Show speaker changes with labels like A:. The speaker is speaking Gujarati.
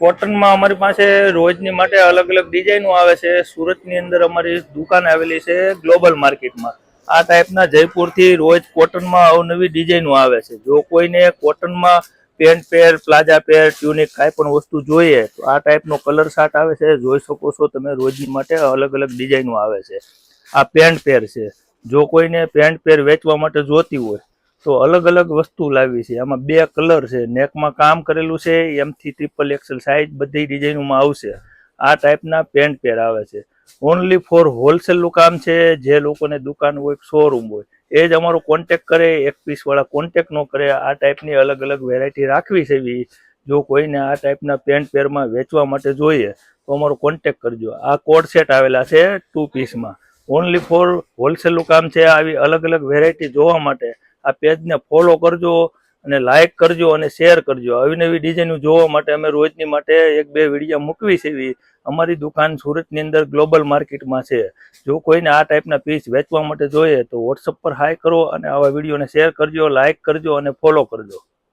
A: કોટનમાં અમારી પાસે રોજની માટે અલગ અલગ ડિઝાઇનો આવે છે. સુરતની અંદર અમારી દુકાન આવેલી છે ગ્લોબલ માર્કેટમાં. આ ટાઈપના જયપુરથી રોજ કોટનમાં અવનવી ડિઝાઇનો આવે છે. જો કોઈને કોટનમાં pant pair, palazzo pair, tunic કાંઈ પણ વસ્તુ જોઈએ તો આ ટાઈપનો કલર શાર્ટ આવે છે. જોઈ શકો છો તમે, રોજની માટે અલગ અલગ ડિઝાઇનો આવે છે. આ પેન્ટ પેર છે. જો કોઈને પેન્ટ પેર વેચવા માટે જોતી હોય તો અલગ અલગ વસ્તુ લાવી છે. આમાં 2 કલર છે. નેકમાં કામ કરેલું છે. એમથી XXL સાઇઝ બધી ડિઝાઇનોમાં આવશે. આ ટાઈપના પેન્ટ પેર આવે છે. ઓનલી ફોર હોલસેલનું કામ છે. જે લોકોને દુકાન હોય, શોરૂમ હોય, એ જ અમારો કોન્ટેક કરે. એક પીસવાળા કોન્ટેક ન કરે. આ ટાઈપની અલગ અલગ વેરાયટી રાખવી છે. જો કોઈને આ ટાઈપના પેન્ટ પેરમાં વેચવા માટે જોઈએ તો અમારો કોન્ટેક કરજો. આ કોડ સેટ આવેલા છે 2 પીસમાં. ઓનલી ફોર હોલસેલનું કામ છે. આવી અલગ અલગ વેરાયટી જોવા માટે આ પેજને ફોલો કરજો અને લાઇક કરજો અને શેર કરજો. આવી નવી ડિઝાઇનો જોવા માટે અમે રોજની માટે 1-2 વિડીયો મૂકવી છે. અમારી દુકાન સુરતની અંદર ગ્લોબલ માર્કેટમાં છે. જો કોઈને આ ટાઈપના પીસ વેચવા માટે જોઈએ તો વોટ્સઅપ પર હાય કરો અને આવા વિડીયોને શેર કરજો, લાઇક કરજો અને ફોલો કરજો.